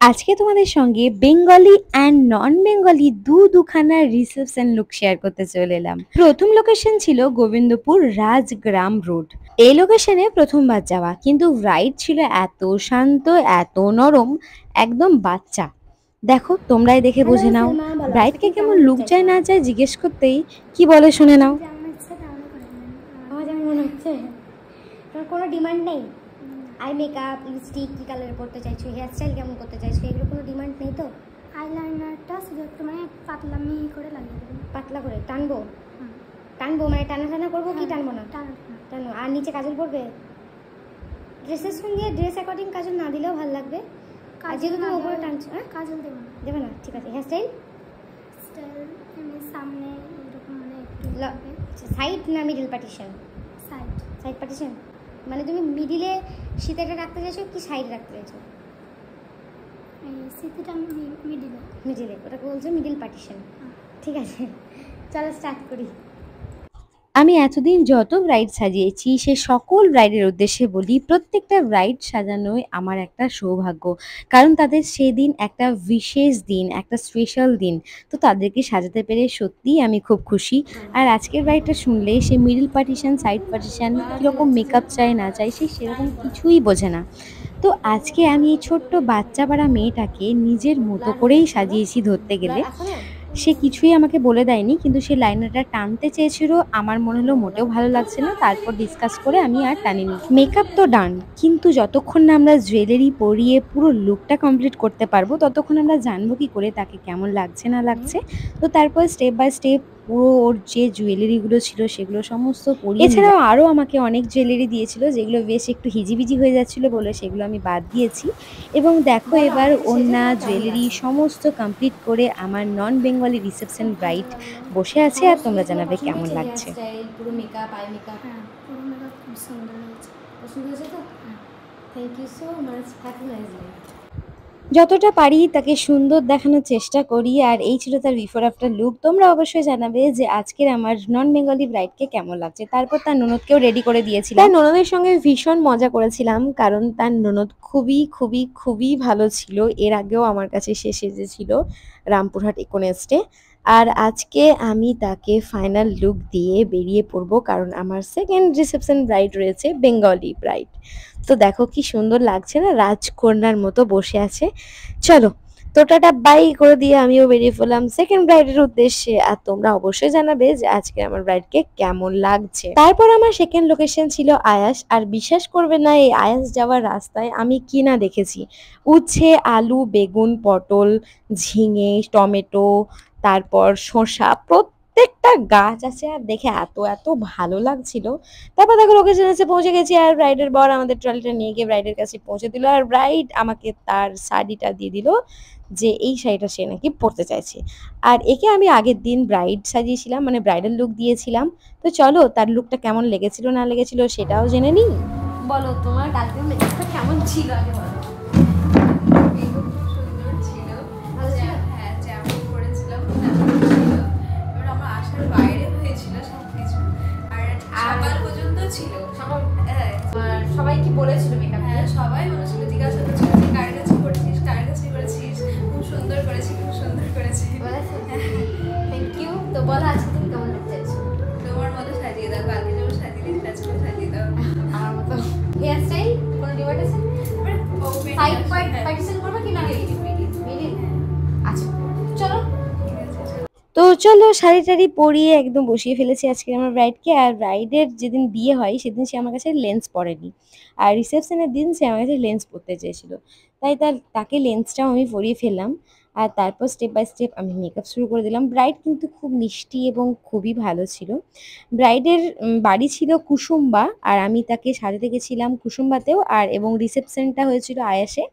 আজকে তোমাদের সঙ্গে বেঙ্গলি অ্যান্ড নন বেঙ্গলি দুখানা রিসেপশন লুক শেয়ার করতে চলে এলাম। প্রথম লোকেশন ছিল গোবিন্দপুর রাজগ্রাম রোড। এই লোকেশনে প্রথমবার যাওয়া, কিন্তু ব্রাইড ছিল এত শান্ত, এত নরম, একদম বাচ্চা। দেখো, তোমরাই দেখে বুঝে নাও ব্রাইডকে কেমন লুক যায় না যায় জিজ্ঞেস করতেই কি বলে শুনে নাও। আমার যেমন মনে হচ্ছে তোমার কোনো ডিমান্ড নেই, আই মেকআপ, লিপস্টিক কী কালার করতে চাইছো, হেয়ারস্টাইল কেমন করতে চাইছো, এগুলো কোনো ডিমান্ড নেই তো? আইলাইনারটা শুধু একটু মানে পাতলামি করে লাগিয়ে দেবো। পাতলা করে টানবো? টানবো মানে টানা টানা করবো কি টানবো না? টানো। আর নিচে কাজল পরবে? ড্রেসের সঙ্গে ড্রেস অ্যাকর্ডিং কাজল না দিলেও ভালো লাগবে। আর যেহেতু তুমি ওপরে টানছো, হ্যাঁ কাজল দেবো না? দেবে না, ঠিক আছে। হেয়ারস্টাইল এমনি সামনে এরকম মানে একটু সাইড না middle partition? Side. Side partition মানে তুমি মিডিলে সীতাটা রাখতে চাইছো কি সাইড রাখতে চাইছো? সীতাটা মিডিলে। মিডিলে, ওটাকে বলছো মিডিল পার্টিশন। ঠিক আছে, চলো স্টার্ট করি। আমি এতদিন যত ব্রাইড সাজিয়েছি সে সকল ব্রাইডের উদ্দেশ্যে বলি, প্রত্যেকটা ব্রাইড সাজানোই আমার একটা সৌভাগ্য, কারণ তাদের সেদিন একটা বিশেষ দিন, একটা স্পেশাল দিন। তো তাদেরকে সাজাতে পেরে সত্যিই আমি খুব খুশি। আর আজকের ব্রাইডটা শুনলে সে মিডল পার্টিশন, সাইড পার্টিশন, কীরকম মেকআপ চাই না চাই সে সেরকম কিছুই বোঝে না। তো আজকে আমি এই ছোট্ট বাচ্চা পাড়া মেয়েটাকে নিজের মতো করেই সাজিয়েছি ধরতে গেলে। সে কিছুই আমাকে বলে দেয়নি, কিন্তু সে লাইনারটা টানতে চেয়েছিল, আমার মনে হলো মোটেও ভালো লাগছে না, তারপর ডিসকাস করে আমি আর টানিনি। মেকআপ তো ডান, কিন্তু যতক্ষণ না আমরা জুয়েলারি পরিয়ে পুরো লুকটা কমপ্লিট করতে পারবো ততক্ষণ আমরা জানবো কি করে তাকে কেমন লাগছে না লাগছে। তো তারপর স্টেপ বাই স্টেপ পুরো ওর যে জুয়েলারিগুলো ছিল সেগুলো সমস্ত পরিয়ে, এছাড়াও আরও আমাকে অনেক জুয়েলারি দিয়েছিল যেগুলো বেশ একটু হিজিবিজি হয়ে যাচ্ছিলো বলে সেগুলো আমি বাদ দিয়েছি। এবং দেখো এবার ওড়না, জুয়েলারি সমস্ত কমপ্লিট করে আমার নন বেঙ্গলি রিসেপশন ব্রাইড বসে আছে, আর তোমরা জানাবে কেমন লাগছে। পুরো মেকআপ, আই মেকআপ, হ্যাঁ পুরো মেকআপ খুব সুন্দর হয়েছে। পছন্দ হয়েছে তো? Thank you so much, happy nice day. যতটা পারি তাকে সুন্দর দেখানোর চেষ্টা করি, আর এই ছিল তার বিফোর আফটার লুক। তোমরা অবশ্যই জানাবে যে আজকের আমার নন বেঙ্গলি ব্রাইডকে কেমন লাগছে। তারপর তার ননদকেও রেডি করে দিয়েছিলাম। তার ননদের সঙ্গে ভীষণ মজা করেছিলাম, কারণ তার ননদ খুবই খুবই খুবই ভালো ছিল। এর আগেও আমার কাছে সে সেজেছিল রামপুরহাট ইকোনেস্টে। আর আজকে আমি তাকে ফাইনাল লুক দিয়ে বেরিয়ে পড়বো, কারণ আমার সেকেন্ড রিসেপশন ব্রাইড রয়েছে বেঙ্গলি ব্রাইড। তো দেখো কি সুন্দর লাগছে না, রাজকন্যার মতো বসে আছে। চলো তোটাটা বাই করে দিয়ে আমিও বেরিয়ে পড়লাম সেকেন্ড ব্রাইডের উদ্দেশ্যে। আর তোমরা অবশ্যই জানাবে যে আজকে আমার ব্রাইডকে কেমন লাগছে। তারপর আমার সেকেন্ড লোকেশন ছিল আয়াস। আর বিশ্বাস করবে না, এই আয়াস যাওয়ার রাস্তায় আমি কি না দেখেছি। উচ্ছে, আলু, বেগুন, পটল, ঝিঙে, টমেটো, তারপর শসা, প্রত্যেকটা গাছ আছে। আর দেখে এত এত ভালো লাগছিল। তারপর দেখো লোকেশন এসে পৌঁছে গেছি, আর ব্রাইডের বর আমাদের ট্রলিটা নিয়ে গিয়ে ব্রাইডের কাছে পৌঁছে দিল। আর ব্রাইড আমাকে তার শাড়িটা দিয়ে দিল, যে এই শাড়িটা সে নাকি পরতে চাইছে। আর একে আমি আগের দিন ব্রাইড সাজিয়েছিলাম, মানে ব্রাইডাল লুক দিয়েছিলাম। তো চলো তার লুকটা কেমন লেগেছিল না লেগেছিল সেটাও জেনে নিই। বলো তোমার কালকে মেকআপটা কেমন ছিল আগে বলো। সবাই কি বলেছিল মেকআপ? হ্যাঁ, সবাই বলেছিল, জিজ্ঞাসা করছিল যে কার কাছে করেছিস, কার কাছে করেছিস, খুব সুন্দর করেছিস, খুব সুন্দর করেছিস বলেছে। Thank you. তো বলো আজকে তুমি কেমন লুক চাইছো? তোমার মতো সাজিয়ে দাও, কালকে যেমন সাজিয়ে দিস আজকে সাজিয়ে দাও আমার মতো। হেয়ার স্টাইল কোনো ডিমান্ড আছে? সাইড পার্টিশন করবে কি না? মিডিল। আচ্ছা চলো। তো চলো শাড়ি টাড়ি পরিয়ে একদম বসিয়ে ফেলেছি আজকে আমার ব্রাইডকে। আর ব্রাইডের যেদিন বিয়ে হয় সেদিন সে আমার কাছে লেন্স পরেনি, আর রিসেপশনের দিন সে আমার কাছে লেন্স পরতে চেয়েছিল, তাই তাকে লেন্সটাও আমি পরিয়ে ফেললাম। আর তারপর স্টেপ বাই স্টেপ আমি মেকআপ শুরু করে দিলাম। ব্রাইড কিন্তু খুব মিষ্টি এবং খুবই ভালো ছিল। ব্রাইডের বাড়ি ছিল কুসুম্বা, আর আমি তাকে সাজাতে গেছিলাম কুসুম্বাতেও, আর এবং রিসেপশনটা হয়েছিল আয়াসে।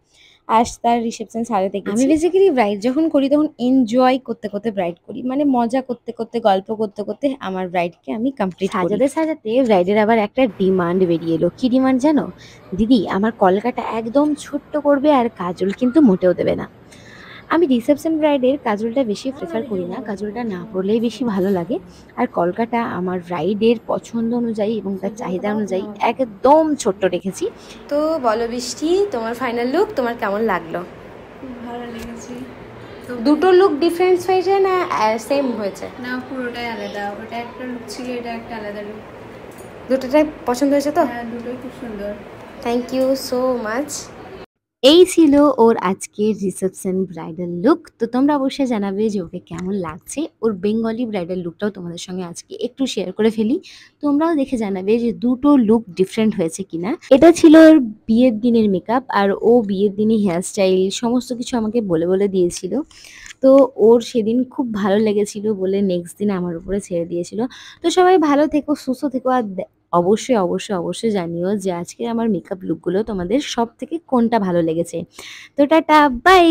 আজ তার রিসেপশন সাজাতে গেছি। আমি বেসিক্যালি ব্রাইড যখন করি তখন এনজয় করতে করতে ব্রাইড করি, মানে মজা করতে করতে গল্প করতে করতে আমার ব্রাইডকে আমি কমপ্লিট করি। সাজাতে সাজাতে ব্রাইডের আবার একটা ডিমান্ড বেরিয়ে এলো। কি ডিমান্ড জানো? দিদি আমার কলকাটা একদম ছোট্ট করবে, আর কাজল কিন্তু মোটেও দেবে না। আমি রিসেপশন ব্রাইডের কাজলটা বেশি প্রেফার করি না, কাজলটা না পরলেই বেশি ভালো লাগে। আর কলকাটা আমার ব্রাইডের পছন্দ অনুযায়ী এবং তার চাহিদা অনুযায়ী একদম ছোট্ট রেখেছি। তো বলো বৃষ্টি, তোমার ফাইনাল লুক তোমার কেমন লাগলো? খুব ভালো লেগেছে। তো দুটো লুক ডিফারেন্স হয়েছে না সেম হয়েছে? না, পুরোটাই আলাদা। ওটা একটা লুক ছিল, এটা একটা আলাদা লুক। দুটোটাই পছন্দ হয়েছে তো? হ্যাঁ, দুটোই খুব সুন্দর। Thank you so much. এই ছিল ওর আজকের রিসেপশন ব্রাইডাল লুক। তো তোমরা অবশ্যই জানাবে যে ওকে কেমন লাগছে। ওর বেঙ্গলি ব্রাইডাল লুকটাও তোমাদের সঙ্গে আজকে একটু শেয়ার করে ফেলি। তোমরাও দেখে জানাবে যে দুটো লুক ডিফারেন্ট হয়েছে কিনা। এটা ছিল ওর বিয়ের দিনের মেকআপ, আর ও বিয়ের দিনে হেয়ারস্টাইল সমস্ত কিছু আমাকে বলে বলে দিয়েছিল। তো ওর সেদিন খুব ভালো লেগেছিল বলে নেক্সট দিন আমার উপরে ছেড়ে দিয়েছিল। তো সবাই ভালো থেকো, সুস্থ থেকো, আর অবশ্যই অবশ্যই অবশ্যই জানিও যে আজকে আমার মেকআপ লুকগুলো তোমাদের সব থেকে কোনটা ভালো লেগেছে। তো টাটা, বাই।